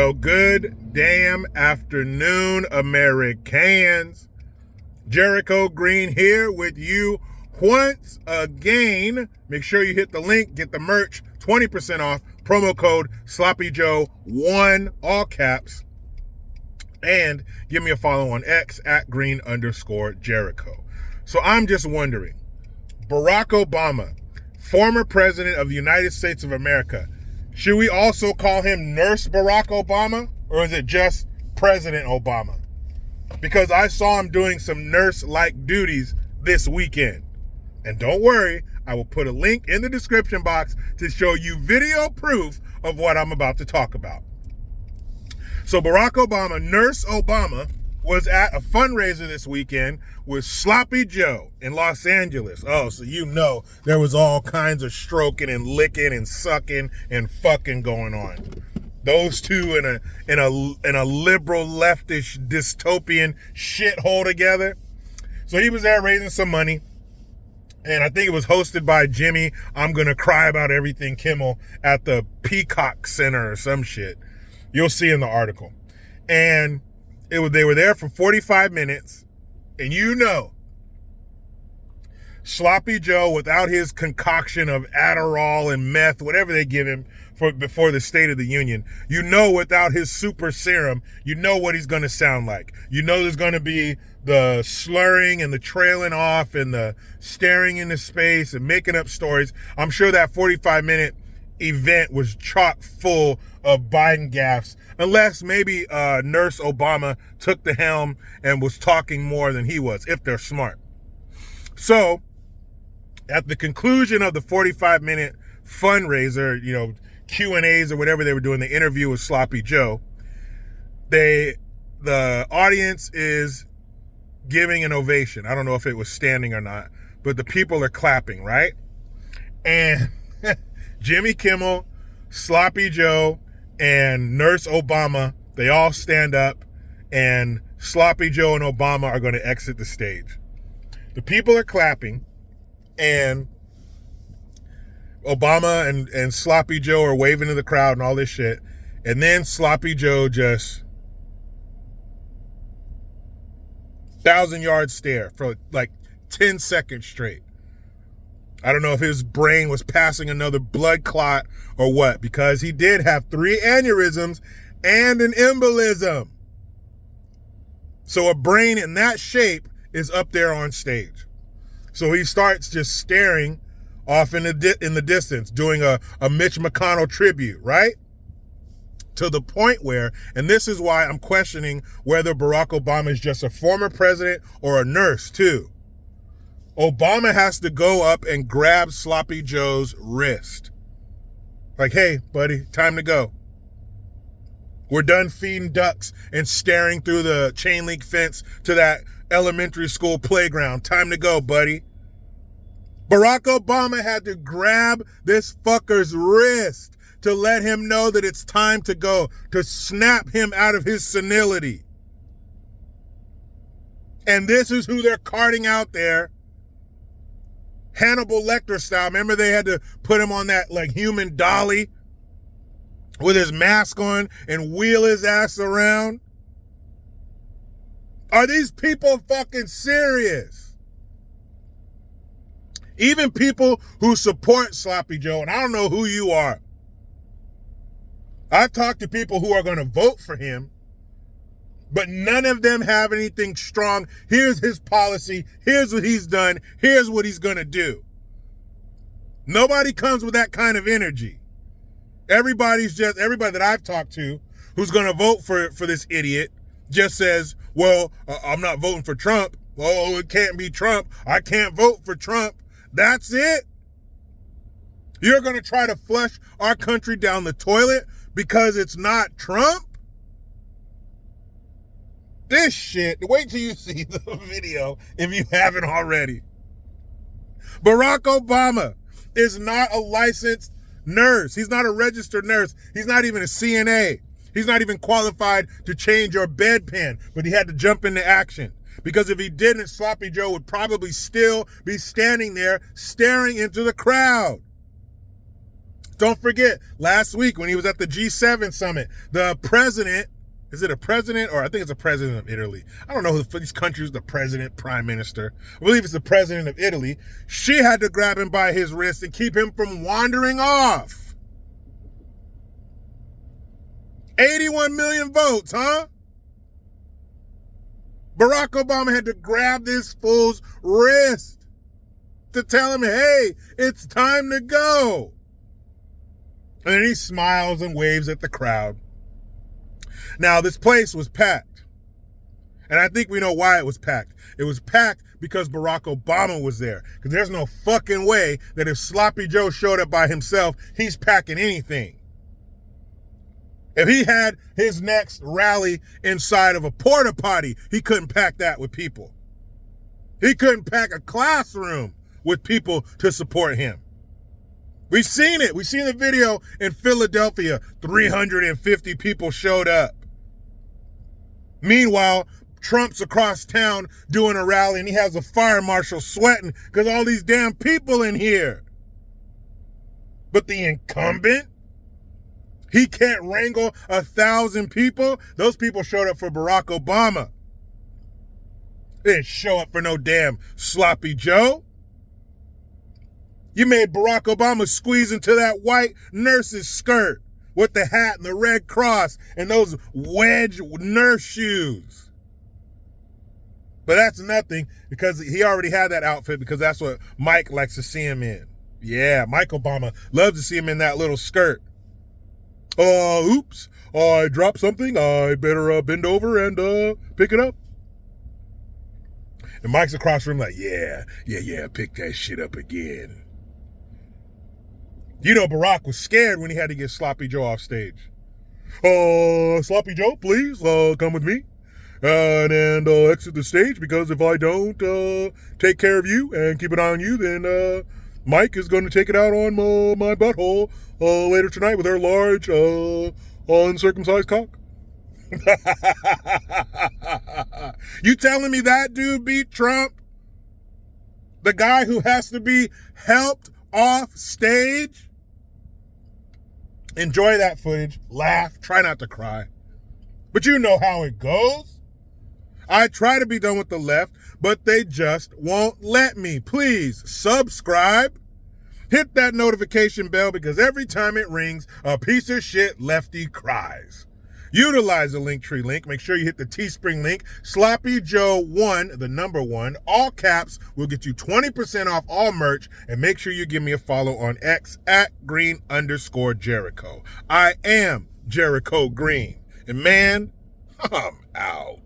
Well, good damn afternoon, Americans. Jericho Green here with you once again. Make sure you hit the link, get the merch, 20% off, promo code SloppyJoe1, all caps, and give me a follow on X at @green_Jericho. So I'm just wondering, Barack Obama, former president of the United States of America, should we also call him Nurse Barack Obama, or is it just President Obama? Because I saw him doing some nurse-like duties this weekend. And don't worry, I will put a link in the description box to show you video proof of what I'm about to talk about. So Barack Obama, Nurse Obama, was at a fundraiser this weekend with Sloppy Joe in Los Angeles. Oh, so you know there was all kinds of stroking and licking and sucking and fucking going on. Those two in a liberal leftish dystopian shithole together. So he was there raising some money, and I think it was hosted by Jimmy I'm Gonna Cry About Everything Kimmel at the Peacock Center or some shit. You'll see in the article. And they were there for 45 minutes, and you know, Sloppy Joe, without his concoction of Adderall and meth, whatever they give him before the State of the Union, you know, without his super serum, you know what he's going to sound like. You know there's going to be the slurring and the trailing off and the staring into space and making up stories. I'm sure that 45-minute event was chock full of Biden gaffes, unless maybe Nurse Obama took the helm and was talking more than he was, if they're smart. So, at the conclusion of the 45-minute fundraiser, you know, Q&As or whatever they were doing, the interview with Sloppy Joe, the audience is giving an ovation. I don't know if it was standing or not, but the people are clapping, right? And Jimmy Kimmel, Sloppy Joe, and Nurse Obama, they all stand up, and Sloppy Joe and Obama are going to exit the stage. The people are clapping, and Obama and Sloppy Joe are waving to the crowd and all this shit. And then Sloppy Joe just 1,000-yard stare for like 10 seconds straight. I don't know if his brain was passing another blood clot or what, because he did have 3 aneurysms and an embolism. So a brain in that shape is up there on stage. So he starts just staring off in the distance, doing a Mitch McConnell tribute, right? To the point where, and this is why I'm questioning whether Barack Obama is just a former president or a nurse too. Obama has to go up and grab Sloppy Joe's wrist. Like, hey, buddy, time to go. We're done feeding ducks and staring through the chain link fence to that elementary school playground. Time to go, buddy. Barack Obama had to grab this fucker's wrist to let him know that it's time to go, to snap him out of his senility. And this is who they're carting out there, Hannibal Lecter style. Remember they had to put him on that like human dolly with his mask on and wheel his ass around? Are these people fucking serious? Even people who support Sloppy Joe, and I don't know who you are. I've talked to people who are going to vote for him, but none of them have anything strong. Here's his policy. Here's what he's done. Here's what he's going to do. Nobody comes with that kind of energy. Everybody that I've talked to who's going to vote for this idiot just says, well, I'm not voting for Trump. Oh, it can't be Trump. I can't vote for Trump. That's it. You're going to try to flush our country down the toilet because it's not Trump? This shit, wait till you see the video if you haven't already. Barack Obama is not a licensed nurse. He's not a registered nurse. He's not even a CNA. He's not even qualified to change your bedpan, but he had to jump into action. Because if he didn't, Sloppy Joe would probably still be standing there staring into the crowd. Don't forget, last week when he was at the G7 summit, the president, is it a president or I think it's a president of Italy? I don't know who these countries, the president, prime minister. I believe it's the president of Italy. She had to grab him by his wrist and keep him from wandering off. 81 million votes, huh? Barack Obama had to grab this fool's wrist to tell him, hey, it's time to go. And then he smiles and waves at the crowd. Now, this place was packed. And I think we know why it was packed. It was packed because Barack Obama was there. Because there's no fucking way that if Sloppy Joe showed up by himself, he's packing anything. If he had his next rally inside of a porta potty, he couldn't pack that with people. He couldn't pack a classroom with people to support him. We've seen it. We've seen the video in Philadelphia. 350 people showed up. Meanwhile, Trump's across town doing a rally and he has a fire marshal sweating because all these damn people in here. But the incumbent, he can't wrangle 1,000 people. Those people showed up for Barack Obama. They didn't show up for no damn Sloppy Joe. You made Barack Obama squeeze into that white nurse's skirt with the hat and the Red Cross and those wedge nurse shoes. But that's nothing because he already had that outfit because that's what Mike likes to see him in. Yeah, Mike Obama loves to see him in that little skirt. Oops, I dropped something. I better bend over and pick it up. And Mike's across the room like, yeah, pick that shit up again. You know Barack was scared when he had to get Sloppy Joe off stage. Sloppy Joe, please come with me and exit the stage because if I don't take care of you and keep an eye on you, then Mike is going to take it out on my butthole later tonight with her large uncircumcised cock. You telling me that dude beat Trump? The guy who has to be helped off stage? Enjoy that footage, laugh, try not to cry. But you know how it goes. I try to be done with the left, but they just won't let me. Please subscribe. Hit that notification bell because every time it rings, a piece of shit lefty cries. Utilize the Linktree link. Make sure you hit the Teespring link. Sloppy Joe 1, the number 1, all caps, will get you 20% off all merch. And make sure you give me a follow on X at @green_Jericho. I am Jericho Green. And man, I'm out.